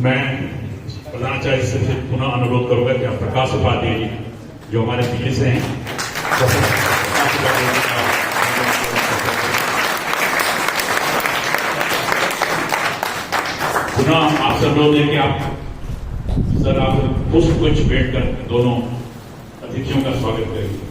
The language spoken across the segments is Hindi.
मैं प्रधानाचार्य से पुनः अनुरोध करूंगा कि आप प्रकाश उपाध्याय जी जो हमारे पीछे से हैं पुनः आपसे अनुरोध है कि आप सर आप पुष्प कुछ बैठ कर दोनों अतिथियों का स्वागत करेंगे।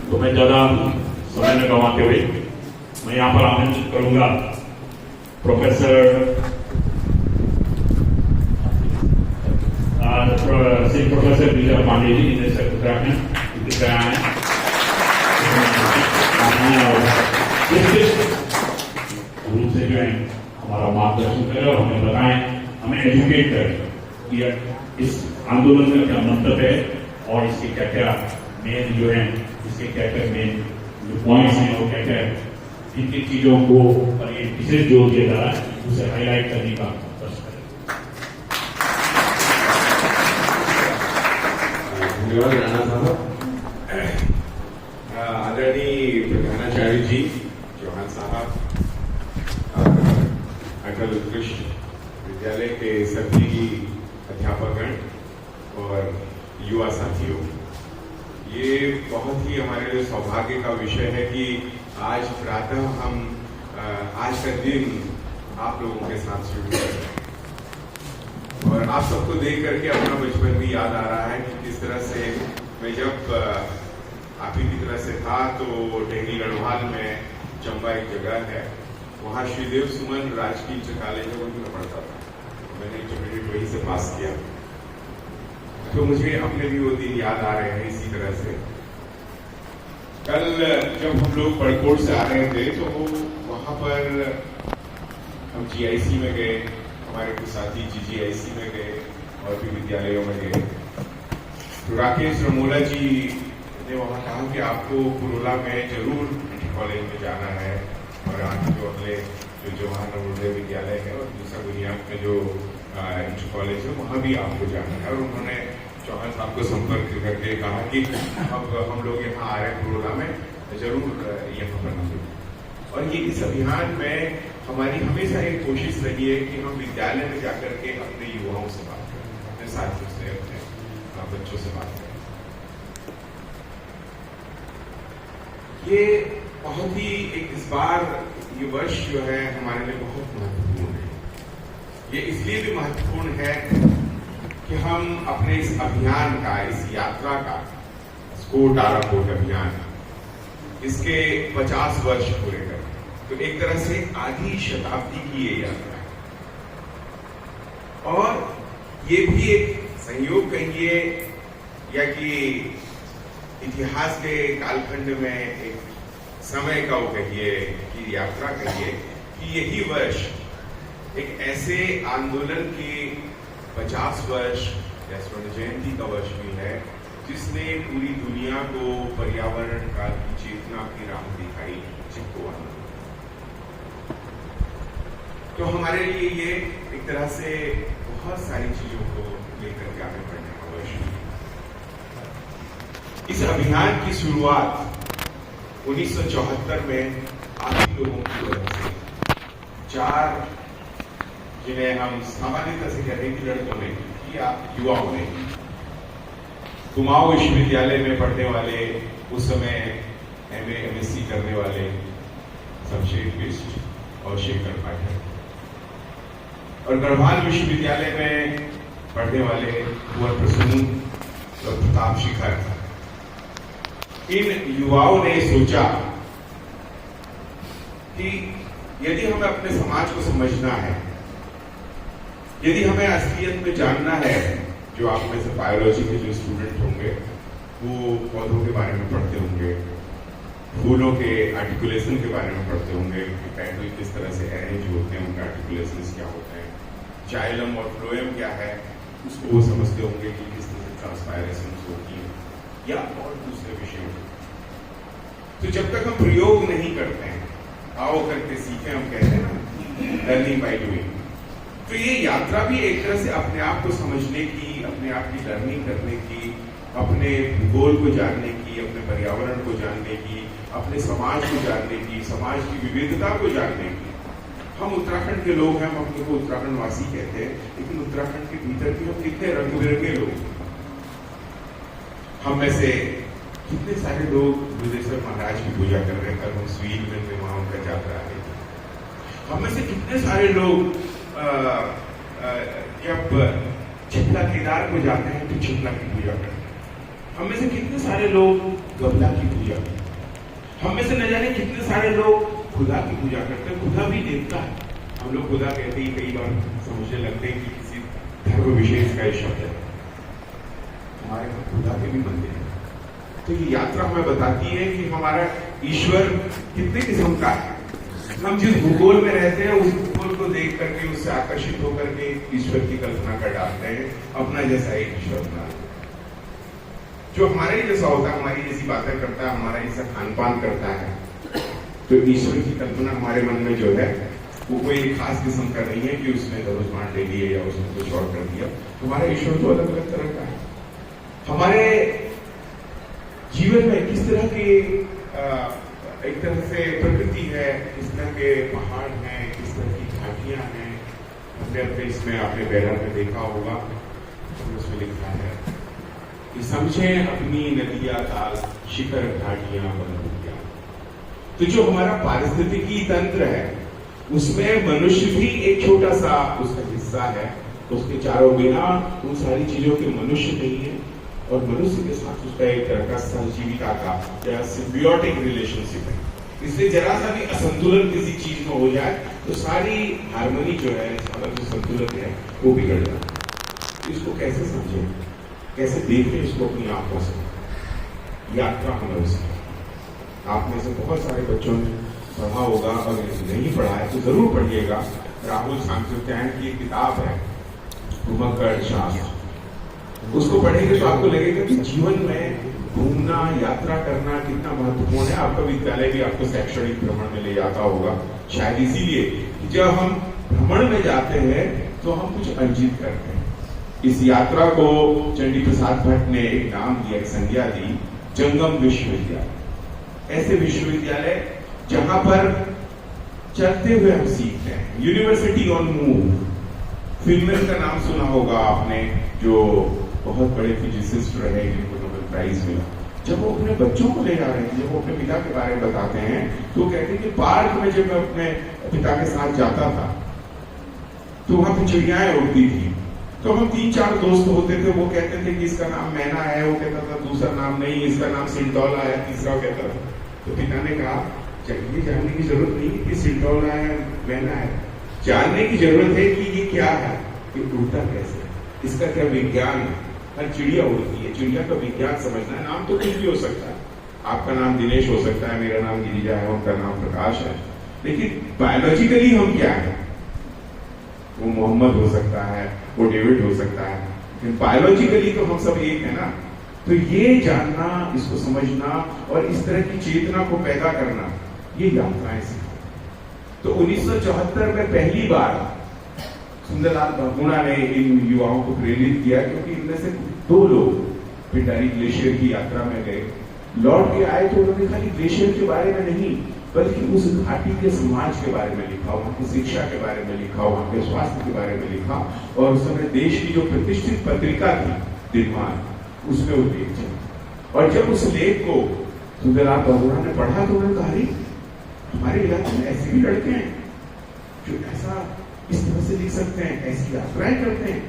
तो मैं ज्यादा समय न गंवाते हुए मैं यहां पर आमंत्रित करूंगा प्रोफेसर श्री प्रोफेसर विजय पांडे जी निदेशक उत्तराखंड गुरु से जो है हमारा मार्गदर्शन करें और हमें बताएं, हमें एजुकेट करें कि इस आंदोलन का क्या मंतव्य है और इसके क्या क्या मेन जो है इसके क्या क्या मेन जो पॉइंट्स हैं वो क्या क्या किन किन चीजों को पर ये विशेष जोर दिया जा रहा है उसे हाईलाइट करने का प्रयास करें। धन्यवाद राणा साहब। आदरणीय प्रधानाचार्य जी, चौहान साहब, अटल उत्कृष्ट विद्यालय के सभी अध्यापकगण और युवा साथियों, ये बहुत ही हमारे लिए सौभाग्य का विषय है कि आज प्रातः हम आज का दिन आप लोगों के साथ शुरू करें और आप सबको देख करके अपना बचपन भी याद आ रहा है कि किस तरह से मैं जब आप ही की तरह से था तो टेहरी गढ़वाल में चंबा एक जगह है, वहाँ श्रीदेव सुमन राजकीय इंटर कॉलेज में वहीं पढ़ता था, मैंने इंटरमीडिएट वहीं से पास किया। तो मुझे अपने भी वो दिन याद आ रहे हैं। इसी तरह से कल जब हम लोग पड़कोट से आ रहे थे तो वहां पर हम जीआईसी में गए, हमारे कुछ साथी जीजीआईसी में गए और भी विद्यालयों में गए। तो राकेश रमोला जी ने वहां कहा कि आपको पुरोला में जरूर इंटर कॉलेज में जाना है और आगे जो अगले जो जवाहर नवोदय विद्यालय है और दूसरा बुनियाद में जो इंटर कॉलेज है वहां भी आपको जाना है। और उन्होंने चौहान साहब को संपर्क करके कहा कि अब हम लोग यहाँ आ रहे हैं पुरोला में, जरूर यहाँ पर मिले। और ये इस अभियान में हमारी हमेशा एक कोशिश रही है कि हम विद्यालय में जाकर के अपने युवाओं से बात करें, अपने साथियों से, अपने बच्चों से बात करें। ये बहुत ही इस बार ये वर्ष जो है हमारे लिए बहुत महत्वपूर्ण है। ये इसलिए भी महत्वपूर्ण है कि हम अपने इस अभियान का, इस यात्रा का, स्कोर टारा कोट अभियान, इसके 50 वर्ष पूरे करें। तो एक तरह से आधी शताब्दी की ये यात्रा है और ये भी एक संयोग कहिए या कि इतिहास के कालखंड में एक समय का वो कहिए कि यात्रा कहिए कि यही वर्ष एक ऐसे आंदोलन की 50 वर्ष या स्वर्ण जयंती का वर्ष भी है जिसने पूरी दुनिया को पर्यावरण का चेतना की राह दिखाई, चिपको आंदोलन। तो हमारे लिए ये एक तरह से बहुत सारी चीजों को लेकर के आगे बढ़ने का वर्ष है। इस अभियान की शुरुआत 1974 में आप ही लोगों की वजह से 4 जिन्हें हम सामान्यतः से कहते हैं कि लड़कों ने या युवाओं ने, कुमाऊं विश्वविद्यालय में पढ़ने वाले, उस समय MA MSc करने वाले शमशेर बिष्ट और शेखर पाठक, और गढ़वाल विश्वविद्यालय में पढ़ने वाले कुंवर प्रसून और प्रताप शिखर, इन युवाओं ने सोचा कि यदि हमें अपने समाज को समझना है, यदि हमें असलियत में जानना है, जो आप में से बायोलॉजी के जो स्टूडेंट होंगे वो पौधों के बारे में पढ़ते होंगे, फूलों के आर्टिकुलेशन के बारे में पढ़ते होंगे कि पेटल किस तरह से अरेंज होते हैं, उनके आर्टिकुलेशन क्या होते हैं, जाइलम और फ्लोएम क्या है उसको वो समझते होंगे कि किस तरह से ट्रांसपायरेशन होती है या और दूसरे विषयों। तो जब तक हम प्रयोग नहीं करते हैं, आओ करके सीखें, हम कहते हैं ना, लर्निंग बाय डूइंग। तो ये यात्रा भी एक तरह से अपने आप को समझने की, अपने आप की लर्निंग करने की, अपने भूगोल को जानने की, अपने पर्यावरण को जानने की, अपने समाज को जानने की, समाज की विविधता को जानने की। हम उत्तराखंड के लोग हैं, हम अपने को उत्तराखंड वासी कहते हैं, लेकिन उत्तराखंड के भीतर भी हम कितने रंग बिरंगे लोग हैं। हम में से कितने सारे लोग बुद्धेश्वर महाराज की पूजा कर रहे हैं, कल हम स्वील में थे, वहां उनका यात्रा है। हम में से कितने सारे लोग जब चिपला केदार को जाते हैं तो चिपला की पूजा करते हैं। हम में से कितने सारे लोग गबला की पूजा करते हैं। हम में से न जाने कितने सारे लोग खुदा की पूजा करते हैं। खुदा भी देवता है। हम लोग खुदा कहते ही कई बार समझने लगते हैं कि किसी धर्म विशेष का शब्द है। हमारे यहाँ खुदा के भी मंदिर है। तो ये यात्रा हमें बताती है कि हमारा ईश्वर कितने किस्म का है। हम जिस भूगोल में रहते हैं उस भूगोल को देख करके, उससे आकर्षित होकर के ईश्वर की कल्पना कर डालते हैं, अपना जैसा एक ईश्वर बना, जो हमारे जैसा होता है, हमारी जैसी बातें करता है, हमारा जैसा खान पान करता है। तो ईश्वर की कल्पना हमारे मन में जो है वो कोई खास किस्म का नहीं है कि उसने धनुष बाण ले लिए या उसने कुछ और कर दिया। हमारा ईश्वर तो अलग अलग तरह का है। हमारे जीवन में किस तरह की एक तरह से प्रकृति है, किस तरह के पहाड़ हैं, किस तरह की घाटियां हैं। अपने अपने इसमें आपने बैनर में देखा होगा, उसमें लिखा है कि समझें अपनी नदियां ताल, शिखर घाटियां बनूंगियां। तो जो हमारा पारिस्थितिकी तंत्र है उसमें मनुष्य भी एक छोटा सा उसका हिस्सा है। उसके चारों बिना उन सारी चीजों के मनुष्य नहीं है, और मनुष्य के साथ उसका एक तरह का सहजीविता का या सिम्बियोटिक रिलेशनशिप है। इसलिए जरा सा भी असंतुलन किसी चीज में हो जाए तो सारी हार्मनी जो है, सारा जो संतुलन है वो बिगड़ जाता है। इसको कैसे समझें, कैसे देखें इसको अपनी आंखों से। यात्रा हमें उसकी, आप में से बहुत सारे बच्चों ने पढ़ा होगा, और नहीं पढ़ा है तो जरूर पढ़िएगा। राहुल सांकृत्यायन की एक किताब है भूमकर शास्त्र। उसको पढ़ेंगे तो आपको लगेगा कि जीवन में घूमना, यात्रा करना कितना महत्वपूर्ण है। आपका विद्यालय भी आपको शैक्षणिक भ्रमण में ले जाता होगा, शायद इसीलिए कि जब हम भ्रमण में जाते हैं तो हम कुछ अर्जित करते हैं। इस यात्रा को चंडी प्रसाद भट्ट ने एक नाम दिया, एक संज्ञा दी, जंगम विश्वविद्यालय। ऐसे विश्वविद्यालय जहां पर चलते हुए हम सीखते हैं। यूनिवर्सिटी ऑन मूव, फिल्मर का नाम सुना होगा आपने, जो बहुत बड़े फिजिसिस्ट रहे जिनको नोबेल प्राइज मिला। जब वो अपने बच्चों को ले जा रहे हैं, जब वो अपने पिता के बारे में बताते हैं तो कहते हैं कि पार्क में जब मैं अपने पिता के साथ जाता था तो वहां पे चिड़ियाएं उड़ती थी। तो हम 3-4 दोस्त होते थे, वो कहते थे कि इसका नाम मैना है, वो कहता था दूसरा नाम नहीं, इसका नाम सिंटोला है, तीसरा कहता था। तो पिता ने कहा चलिए, जानने की जरूरत नहीं कि सिंटोला है, मैना है, जानने की जरूरत है कि ये क्या है, ये उड़ता कैसे, इसका क्या विज्ञान है। हर चिड़िया उड़ती है, चिड़िया का विज्ञान समझना है। नाम तो कुछ भी हो सकता है, आपका नाम दिनेश हो सकता है, मेरा नाम गिरिजा है, उनका नाम प्रकाश है, लेकिन बायोलॉजिकली हम क्या है, वो मोहम्मद हो सकता है, वो डेविड हो सकता है, लेकिन बायोलॉजिकली तो हम सब एक है ना। तो ये जानना, इसको समझना और इस तरह की चेतना को पैदा करना, ये यात्राएं सिखाती। तो 1974 में पहली बार सुंदरलाल बहुगुणा ने इन युवाओं को प्रेरित किया, क्योंकि इनमें से 2 लोग पिंडारी ग्लेशियर की यात्रा में गए, लौट के आए तो उन्होंने खाली ग्लेशियर के बारे में नहीं बल्कि उस घाटी के समाज के बारे में लिखा, वहां की शिक्षा के बारे में लिखा, वहां के स्वास्थ्य के बारे में लिखा, और उस समय देश की जो प्रतिष्ठित पत्रिका थी दिनमान, उसमें वो लेख चला। और जब उस लेख को सुंदरलाल बहुगुणा ने पढ़ा तो उन्होंने कहा हमारे इलाके में ऐसे भी लड़के हैं जो ऐसा इस तरह से लिख सकते हैं, ऐसी यात्राएं करते हैं।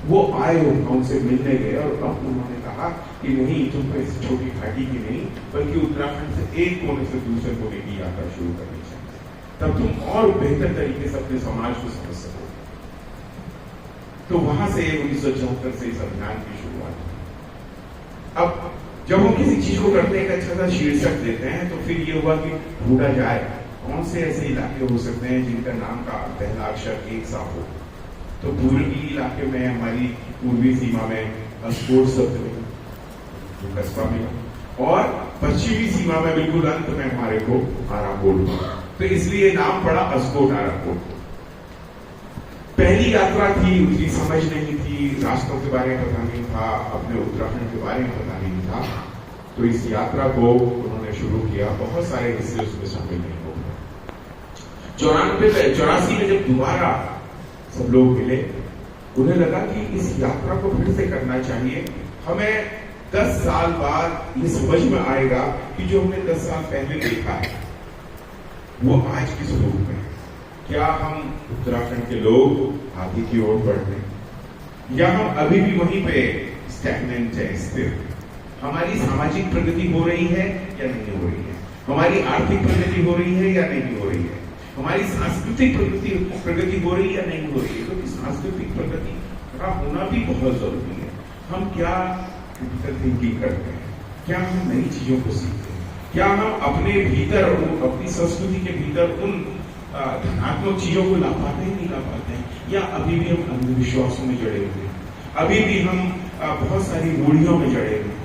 वो आए, उनसे मिलने गए और अब उन्होंने कहा कि नहीं, तुमको इस छोटी घाटी की नहीं बल्कि उत्तराखंड से एक कोने से दूसरे कोने की यात्रा शुरू करनी चाहिए, तब तुम और बेहतर तरीके से अपने समाज को समझ सको। तो वहां से 1974 से इस अभियान की शुरुआत हुई। अब जब हम किसी चीज को करते हैं, एक अच्छा सा शीर्षक देते हैं, तो फिर ये हुआ कि ढूंढा जाए कौन से ऐसे इलाके हो सकते हैं जिनका नाम का पहला अक्षर एक सा हो। तो पूर्वी इलाके में, हमारी पूर्वी सीमा में स्पोर्ट्स शब्द में कस्बा में, और पश्चिमी सीमा में बिल्कुल अंत में हमारे को आराकोट, तो इसलिए नाम पड़ा अस्कोट आराकोट। पहली यात्रा थी, उतनी समझ नहीं थी, रास्तों के बारे में पता नहीं था, अपने उत्तराखंड के बारे में पता नहीं था, तो इस यात्रा को उन्होंने शुरू किया। बहुत सारे हिस्से उसमें शामिल नहीं हो गए। 84 में जब दोबारा सब लोग मिले, उन्हें लगा कि इस यात्रा को फिर से करना चाहिए। हमें 10 साल बाद ये समझ में आएगा कि जो हमने 10 साल पहले देखा है वो आज किस रूप में। क्या हम उत्तराखंड के लोग आगे की ओर बढ़ रहे हैं या हम अभी भी वहीं पे स्टैग्नेंट है, स्थिर। हमारी सामाजिक प्रगति हो रही है या नहीं हो रही है, हमारी आर्थिक प्रगति हो रही है या नहीं हो रही है, हमारी सांस्कृतिक प्रगति हो रही है या नहीं हो रही है। क्योंकि सांस्कृतिक प्रगति का होना भी बहुत जरूरी है। हम क्या क्रिटिकल थिंकिंग करते हैं, क्या हम नई चीजों को सीखते हैं, क्या हम अपने भीतर, अपनी संस्कृति के भीतर उन धनात्मक चीजों को ला पाते हैं, नहीं ला पाते हैं, या अभी भी हम अंधविश्वासों में जड़े हुए हैं, अभी भी हम बहुत सारी रूढ़ियों में जड़े हुए हैं।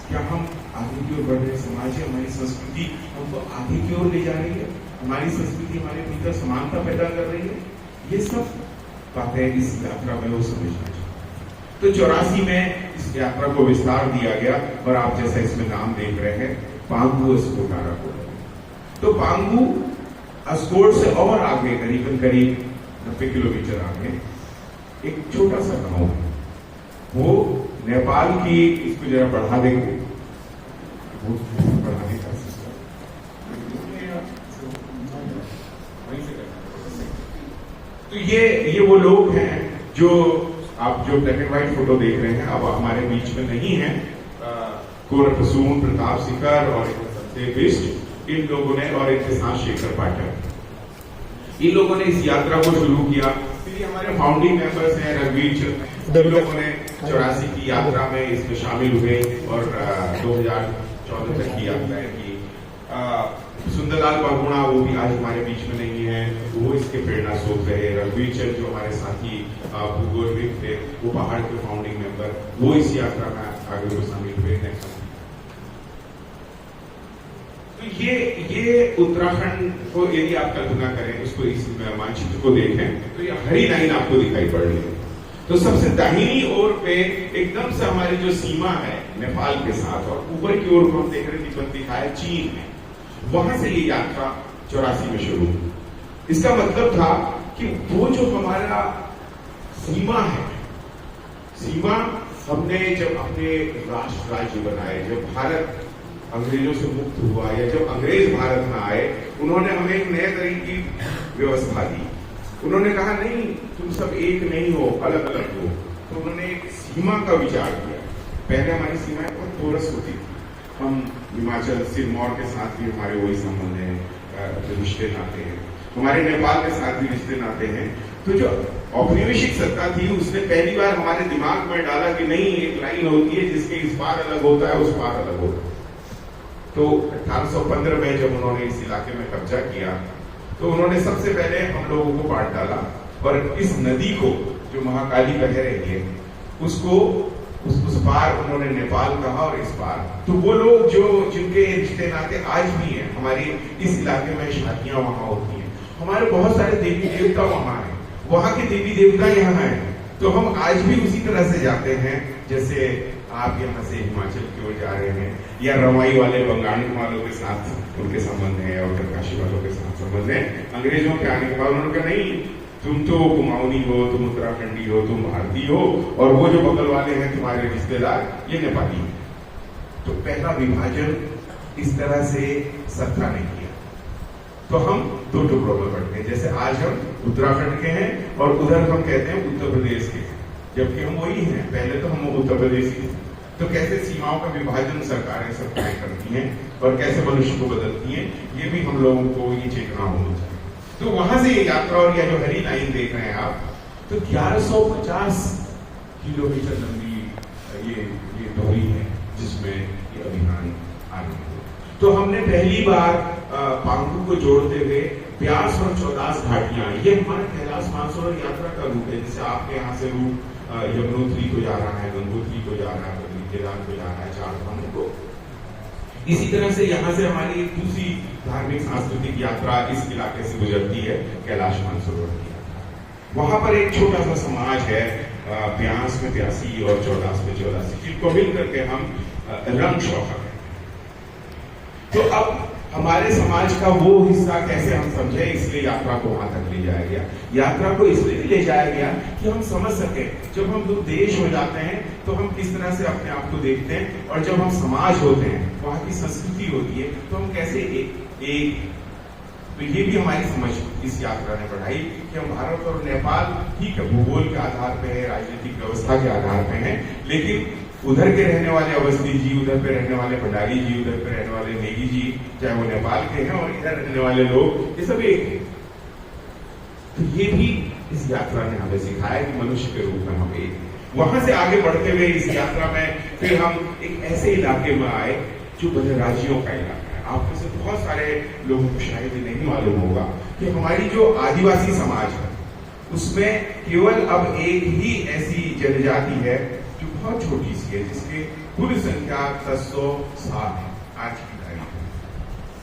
क्या हम आगे की ओर बढ़ रहे? समाज है, हमारी संस्कृति हमको आगे की ओर ले जा रही है, हमारी संस्कृति हमारे भीतर समानता पैदा कर रही है। ये सब बातें इस यात्रा में वो समझना चाहिए। तो 84 में इस यात्रा को विस्तार दिया गया और आप जैसा इसमें नाम देख रहे हैं, पांगू अस्कोट आराकोट। तो पांगू अस्कोट से और आगे करीब 90 किलोमीटर आगे एक छोटा सा गांव है, वो नेपाल की, इसको जरा बढ़ा देंगे, बढ़ाने का सिस्टम तो ये वो लोग हैं जो आप जो ब्लैक एंड व्हाइट फोटो देख रहे हैं, अब हमारे बीच में नहीं है। कुंवर प्रसून, प्रताप सिकर और सत्यदेव बिष्ट, इन लोगों ने, और इनके साथ शेखर पाठक, इन लोगों ने इस यात्रा को शुरू किया। फिर हमारे फाउंडिंग मेंबर्स हैं रघुवीर चंद, इन लोगों ने 84 की यात्रा में इसमें शामिल हुए और 2014 तक की यात्रा की। सुंदरलाल बहुगुणा, वो भी आज हमारे बीच में नहीं है, वो इसके प्रेरणा स्रोत रहे। रघुवीर चंद जो हमारे साथी भूगोलविद थे, वो पहाड़ के फाउंडिंग मेंबर, वो इस यात्रा में आगे को शामिल हुए। तो ये उत्तराखंड को यदि आप कल्पना करें, उसको इस मानचित्र को देखें, तो ये हरी लाइन आपको दिखाई पड़ रही है। तो सबसे दाहिनी ओर पे एकदम से हमारी जो सीमा है नेपाल के साथ, और ऊपर की ओर हम देख रहे हैं तिब्बत दिखा है चीन में, वहां से ये यात्रा 84 में शुरू हुई। इसका मतलब था कि वो जो हमारा सीमा है, सीमा हमने जब अपने राष्ट्र राज्य बनाए, जब भारत अंग्रेजों से मुक्त हुआ, या जब अंग्रेज भारत में आए, उन्होंने हमें एक नए तरह की व्यवस्था दी। उन्होंने कहा नहीं, तुम सब एक नहीं हो, अलग अलग हो। तो उन्होंने एक सीमा का विचार किया। पहले हमारी सीमाएं बहुत पोरस होती थी। हम हिमाचल, सिरमौर के साथ भी हमारे वही संबंध है, रिश्ते नाते हैं, हमारे नेपाल के साथ भी रिश्ते नाते हैं। तो जो औपनिवेशिक सत्ता थी, उसने पहली बार हमारे दिमाग में डाला कि नहीं, एक लाइन होती है जिसके इस पार अलग होता है, उस पार अलग होता है। तो 1815 में जब उन्होंने इस इलाके में कब्जा किया, तो उन्होंने सबसे पहले हम लोगों को बांट डाला, और इस नदी को, जो महाकाली बह रही है, उसको उस पार उन्होंने नेपाल कहा, और इस पार तो वो लोग जो जिनके रिश्ते नाते आज भी हैं, हमारे इस इलाके में शादियां वहां होती हैं, हमारे बहुत सारे देवी देवता वहां हैं, वहां के देवी देवता यहाँ हैं। तो हम आज भी उसी तरह से जाते हैं, जैसे आप यहाँ से हिमाचल की ओर जा रहे हैं, या रवाई वाले बंगाली वालों के साथ उनके संबंध है, और उत्तरकाशी वालों के साथ संबंध है। अंग्रेजों के आने के बाद उन्होंने कहा नहीं, तुम तो कुमाऊनी हो, तुम उत्तराखंडी हो, तुम भारतीय हो, और वो जो बगल वाले हैं तुम्हारे रिश्तेदार, ये नेपाली हैं। तो पहला विभाजन इस तरह से सत्ता ने किया। तो हम दो टुकड़ों में बढ़ते हैं, जैसे आज हम उत्तराखंड के हैं और उधर हम कहते हैं उत्तर प्रदेश के, जबकि हम वही हैं, पहले तो हम उत्तर प्रदेश ही। तो कैसे सीमाओं का विभाजन सरकारें सब तय करती हैं और कैसे मनुष्य को बदलती हैं, ये भी हम लोगों को ये चेतना होनी चाहिए। तो वहां से ये यात्रा, और यह जो हरी लाइन देख रहे हैं आप, तो 1150 किलोमीटर लंबी ये दूरी है जिसमें ये अभियान आगे हुआ। तो हमने पहली बार पांगू को जोड़ते हुए ब्यास और चौदास घाटियां, ये हमारे कैलाश मानसरोवर यात्रा का रूट है। जैसे आपके यहाँ से रूट यमुनोत्री को जा रहा है, गंगोत्री को जा रहा है, केदार को जा रहा है, चारधामों को, इसी तरह से यहाँ से हमारी एक दूसरी धार्मिक सांस्कृतिक यात्रा इस इलाके से गुजरती है, कैलाश मानसरोवर की यात्रा। वहां पर एक छोटा सा समाज है, ब्यास में 82 और 14 में 84, जिनको मिल करके हम रंग शौका कहते हैं। तो अब हमारे समाज का वो हिस्सा कैसे हम समझे, इसलिए यात्रा को वहां तक ले जाया गया। यात्रा को इसलिए ले जाया गया कि हम समझ सके, जब हम दो देश हो जाते हैं तो हम किस तरह से अपने आप को देखते हैं, और जब हम समाज होते हैं, वहां की संस्कृति होती है, तो हम कैसे एक तो ये भी हमारी समझ इस यात्रा ने बढ़ाई कि हम भारत और नेपाल ठीक है भूगोल के आधार पे है, राजनीतिक व्यवस्था के आधार पे है, लेकिन उधर के रहने वाले अवस्थी जी, उधर पे रहने वाले भंडारी जी, उधर पे रहने वाले नेगी जी, चाहे वो नेपाल के हैं, और इधर रहने वाले लोग, ये सब एक है। तो ये भी इस यात्रा ने हमें सिखाया कि मनुष्य के रूप में हम एक। वहां से आगे बढ़ते हुए इस यात्रा में फिर हम एक ऐसे इलाके में आए जो बलिराजियों का इलाका है। आप में से बहुत सारे लोगों को शायद नहीं मालूम होगा कि हमारी जो आदिवासी समाज है उसमें केवल अब एक ही ऐसी जनजाति है जो बहुत छोटी सी है, जिसकी कुल संख्या 1007 है आज की तारीख में।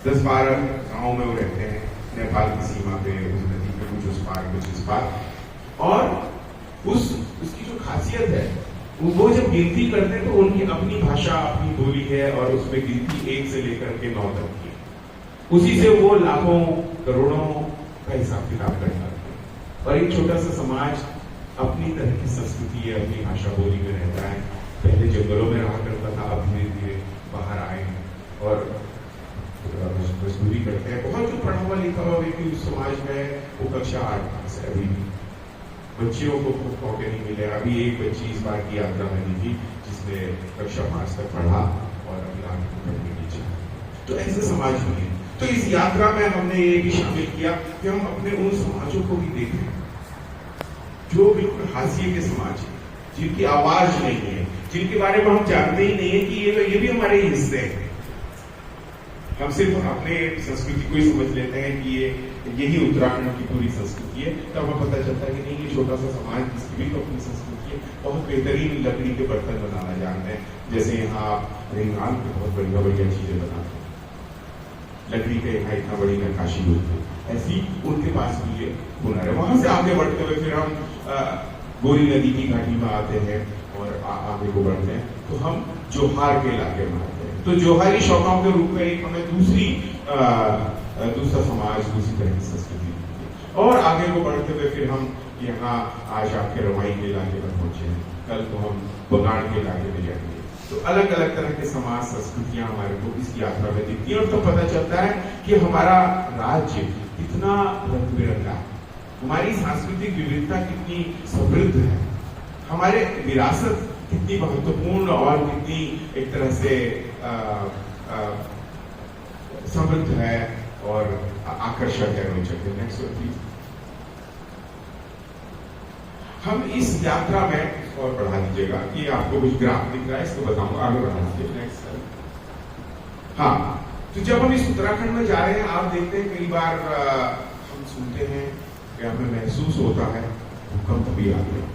10-12 गांव में वो रहते हैं, नेपाल की सीमा पे, उस नदी पे कुछ उस पार कुछ इस पार। और उसकी जो खासियत है, वो जब गिनती करते हैं तो उनकी अपनी भाषा, अपनी बोली है, और उसमें गिनती 1 से लेकर के 9 तक की। उसी से वो लाखों करोड़ों का हिसाब किताब करता है। और एक छोटा सा समाज अपनी तरह की संस्कृति है, अपनी भाषा बोली में रहता है। पहले जंगलों में रहा करता था, अब धीरे धीरे बाहर आए और मजदूरी करते हैं। बहुत जो पढ़ा हुआ लिखा हुआ व्यक्ति उस समाज में, वो कक्षा 8 पास है अभी भी। बच्चियों को खूब मौके नहीं मिले। अभी एक बच्ची इस बार की यात्रा में नहीं थी जिसने कक्षा 5 तक पढ़ा और अभी आगे पढ़ने की इच्छा। तो ऐसे समाज भी है। तो इस यात्रा में हमने ये भी शामिल किया कि हम अपने उन समाजों को भी देखें जो बिल्कुल हाशिए के समाज है, जिनकी आवाज नहीं है, जिनके बारे में हम जानते ही नहीं है कि ये भी हमारे हिस्से हैं। हम सिर्फ अपने संस्कृति को ही समझ लेते हैं कि यही उत्तराखंड की पूरी संस्कृति है। तब हमें पता चलता है कि नहीं, ये छोटा सा समाज, जिसकी भी तो अपनी संस्कृति है। बहुत बेहतरीन लकड़ी के बर्तन बनाना जानते हैं, जैसे यहाँ रिंगाल के बहुत बढ़िया बढ़िया चीजें बनाते हैं, लकड़ी के यहाँ इतना बड़ी नक्काशी होती है। ऐसी उनके पास भी ये हुनर है। वहां से आगे बढ़ते हुए फिर हम गोरी नदी की घाटी में आते हैं और आगे को बढ़ते हैं, तो हम जोहार के इलाके में आते हैं। तो जोहारी शौकाओं के रूप में एक हमें दूसरा समाज, दूसरी तरह की संस्कृति मिलती है। और आगे को बढ़ते हुए फिर हम यहाँ आज आपके रवाई के इलाके में पहुंचे हैं, कल को हम बगाड़ के इलाके में जाएंगे। तो अलग अलग तरह के समाज, संस्कृतियां हमारे को इस यात्रा में दिखती है। और तो पता चलता है कि हमारा राज्य कितना रंग बिरंगा है, हमारी सांस्कृतिक विविधता कितनी समृद्ध है, हमारे विरासत कितनी महत्वपूर्ण और कितनी एक तरह से समृद्ध है और आकर्षक है, रोचक है। Next please. हम इस यात्रा में और बढ़ा दीजिएगा कि आपको कुछ ग्राफ दिख रहा है, इसको बताऊंगा, आगे बढ़ा दीजिए। नेक्स्ट। हाँ, तो जब हम इस उत्तराखंड में जा रहे हैं, आप देखते हैं कई बार हम सुनते हैं कि हमें महसूस होता है भूकंप भी आ गया।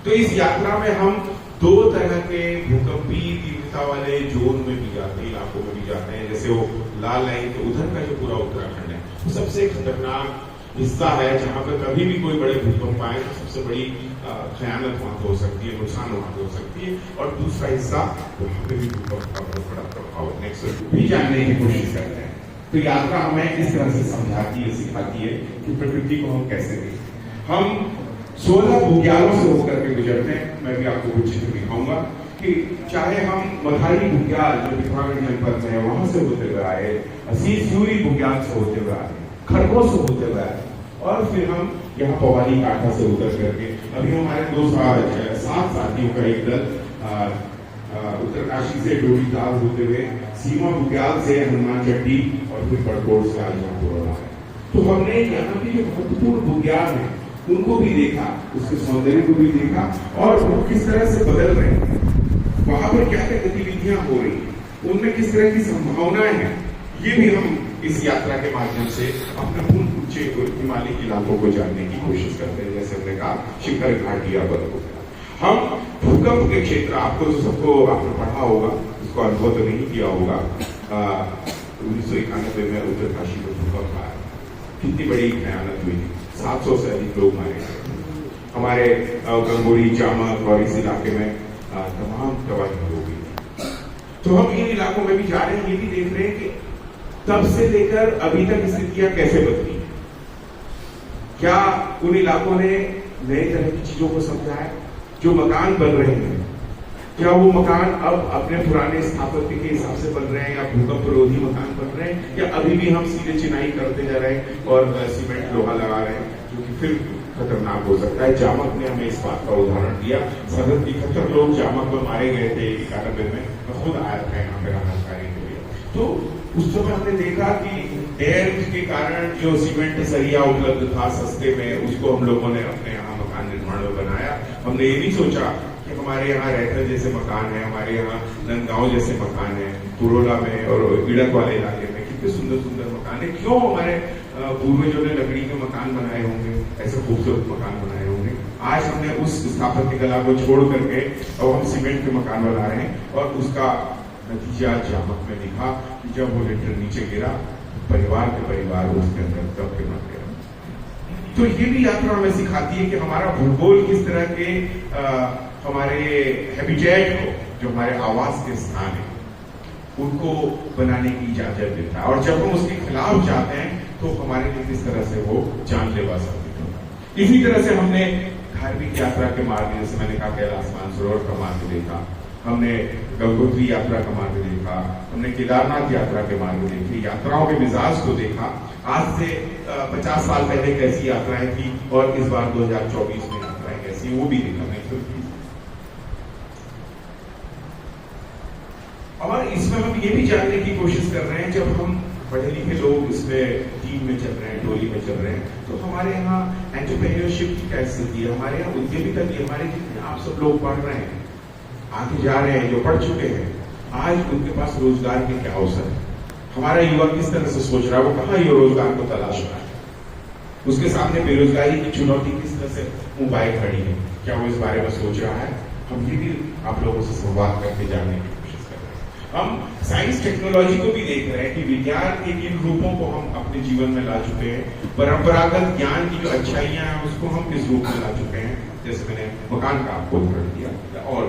तो इस यात्रा में हम 2 तरह के भूकंपीय तीव्रता वाले जोन में भी जाते हैं, इलाकों में भी जाते हैं। जैसे वो लाल लाइन, तो उधर का जो पूरा उत्तराखंड है वो सबसे खतरनाक हिस्सा है, जहां पर कभी भी कोई बड़े भूकंप आए तो सबसे बड़ी खयानत वहां हो सकती है, नुकसान वहां हो सकती है। और दूसरा हिस्सा वहां पे भी भूकंप का बहुत बड़ा प्रभाव नेक्स्ट भी जानने की कोशिश करते हैं। तो यात्रा हमें इस तरह से समझाती है, सिखाती है कि प्रकृति को हम कैसे देखें। हम 16 बुग्यालों से होकर के गुजरते हैं। मैं भी आपको कुछ चित्र दिखाऊंगा कि चाहे हम मधारी बुग्याल जो पिथौरागढ़ जनपद में है वहां से होते हुए आए, सीसूरी बुग्याल से होते हुए आए, खरगों से होते हुए आए, और फिर हम यहाँ पवाली कांठा से उतर करके अभी हमारे 7 साथियों का एक दल उत्तरकाशी से डोडीताल होते हुए सीमा बुग्याल से हनुमान चट्टी और फिर बड़कोट से आज यहाँ हो रहा है। तो हमने यहाँ की जो महत्वपूर्ण बुग्याल है उनको भी देखा, उसके सौंदर्य को भी देखा, और वो किस तरह से बदल रहे हैं, वहां पर क्या क्या गतिविधियां हो रही हैं, उनमें किस तरह की संभावनाएं हैं, ये भी हम इस यात्रा के माध्यम से अपने उन ऊंचे हिमालयी इलाकों को जानने की कोशिश करते हैं। जैसे हमने कहा शिखर घाटी या बर्फ। हम भूकंप के क्षेत्र, आपको तो सबको आपने पढ़ा होगा, उसको अनुभव तो नहीं किया होगा, 1991 में उत्तरकाशी में भूकंप आया, कितनी बड़ी भयानक हुई थी, 700 से अधिक लोग मारे गए। हमारे गंगोरी, जामक और इस इलाके में तमाम तबाही हो गई। तो हम इन इलाकों में भी जा रहे हैं, ये भी देख रहे हैं कि तब से लेकर अभी तक स्थितियां कैसे बदली। क्या उन इलाकों ने नए तरह की चीजों को समझा है? जो मकान बन रहे हैं, क्या वो मकान अब अपने पुराने स्थापत्य के हिसाब से बन रहे हैं, या भूकंप रोधी मकान बन रहे हैं, या अभी भी हम सीधे चिनाई करते जा रहे हैं और सीमेंट लोहा लगा रहे हैं, जो कि फिर खतरनाक हो सकता है। जामक ने हमें इस बात का उदाहरण दिया। 71 लोग जामक में मारे गए थे 91 में। मैं खुद आया था यहाँ पे राहत कार्य के लिए। तो उस समय हमने देखा कि डेयर के कारण जो सीमेंट सरिया उपलब्ध था सस्ते में, उसको हम लोगों ने अपने यहाँ मकान निर्माण में बनाया। हमने ये भी सोचा कि हमारे यहाँ रहकर जैसे मकान है, हमारे यहाँ नंदगांव जैसे मकान है, पुरोला में और इड़क वाले इलाके में कितने सुंदर सुंदर मकान है, क्यों हमारे पूर्वजों ने लकड़ी के मकान बनाए होंगे, ऐसे खूबसूरत मकान बनाए होंगे। आज हमने उस स्थापत्य कला को छोड़ करके अब हम सीमेंट के मकान बना रहे हैं, और उसका नतीजा जामक में दिखा कि जब वो लेंटर नीचे गिरा, परिवार के परिवार उसके अंदर दब के मर गया। तो ये भी यात्रा हमें सिखाती है कि हमारा भूगोल किस तरह के हमारे हैबिटेट को, जो हमारे आवास के स्थान है, उनको बनाने की इजाजत देता है। और जब हम उसके खिलाफ जाते हैं तो हमारे लिए किस तरह से वो जानलेवा साबित होता है। इसी तरह से हमने धार्मिक यात्रा के मार्ग, जैसे मैंने कहा, कैलाश मानसरोवर का मार्ग देखा, हमने गंगोत्री यात्रा का मार्ग देखा, हमने केदारनाथ यात्रा के मार्ग देखे, यात्राओं के मिजाज को देखा। आज से 50 साल पहले कैसी यात्राएं थी और इस बार 2024 में यात्राएं कैसी, वो भी देखा। और इसमें हम ये भी जानने की कोशिश कर रहे हैं, जब हम पढ़े लिखे लोग इसमें टीम में चल रहे हैं, टोली में चल रहे हैं, तो हमारे यहाँ एंटरप्रेन्योरशिप की क्या स्थिति है, हमारे यहाँ उद्यमिता की, हमारे जितने आप सब लोग पढ़ रहे हैं, आगे जा रहे हैं, जो पढ़ चुके हैं, आज उनके पास रोजगार के क्या अवसर है, हमारा युवा किस तरह से सोच रहा है, वो कहाँ ये रोजगार को तलाश रहा है, उसके सामने बेरोजगारी की चुनौती किस तरह से मुंह खड़ी है, क्या वो इस बारे में सोच रहा है। हम ये भी आप लोगों से संवाद करके जानने की कोशिश कर रहे हैं। हम साइंस टेक्नोलॉजी को भी देख रहे हैं कि विज्ञान के किन रूपों को हम अपने जीवन में ला चुके हैं, परंपरागत ज्ञान की जो अच्छाइयां हैं उसको हम किस रूप में ला चुके हैं, जैसे मैंने मकान का आपको उदाहरण दिया। और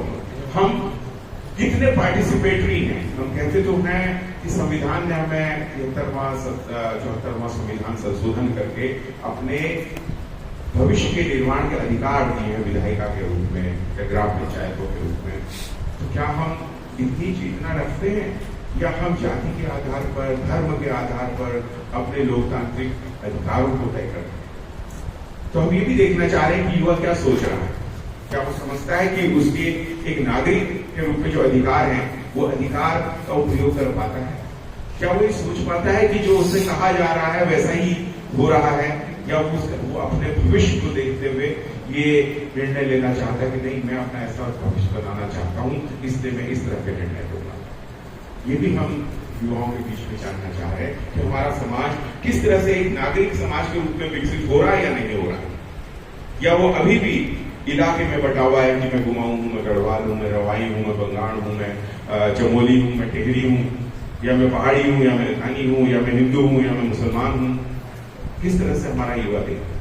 हम कितने पार्टिसिपेटरी हैं। हम कहते तो हैं कि संविधान ने हमें 74वां संविधान संशोधन करके अपने भविष्य के निर्माण के अधिकार दिए हैं, विधायिका के रूप में या ग्राम पंचायतों के रूप में। तो क्या हम इतनी चेतना रखते हैं, या हम जाति के आधार पर, धर्म के आधार पर अपने लोकतांत्रिक अधिकारों को तय करते हैं। तो हम ये भी देखना चाह रहे हैं कि युवा क्या सोच रहा है, क्या वो समझता है कि उसके एक नागरिक के रूप में जो अधिकार है, वो अधिकार का उपयोग कर पाता है, क्या वो ये सोच पाता है कि जो उससे कहा जा रहा है वैसा ही हो रहा है, या वो अपने भविष्य को देखते हुए ये निर्णय लेना चाहता है कि नहीं, मैं अपना ऐसा भविष्य बनाना चाहता हूं, इसलिए मैं इस तरह के निर्णय लूंगा। ये भी हम युवाओं के बीच में जानना चाह रहे हैं कि हमारा समाज किस तरह से एक नागरिक समाज के रूप में विकसित हो रहा है या नहीं हो रहा है, या वो अभी भी इलाके में बटा हुआ है कि मैं कुमाऊं हूं, मैं गढ़वाल हूं, मैं रवाई हूं, मैं बंगाल हूं, मैं चमोली हूं, मैं टिहरी हूं, या मैं पहाड़ी हूं, या मैं लखानी हूं, या मैं हिंदू हूं, या मैं मुसलमान हूं। किस तरह से हमारा युवा देखता है,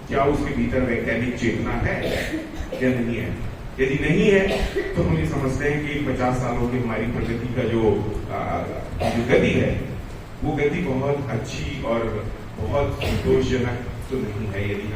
क्या उसके भीतर वैज्ञानिक चेतना है या नहीं है। यदि नहीं है तो हम ये समझते हैं कि 50 सालों की हमारी प्रगति का जो गति है, वो गति बहुत अच्छी और बहुत संतोषजनक तो नहीं है। यदि हम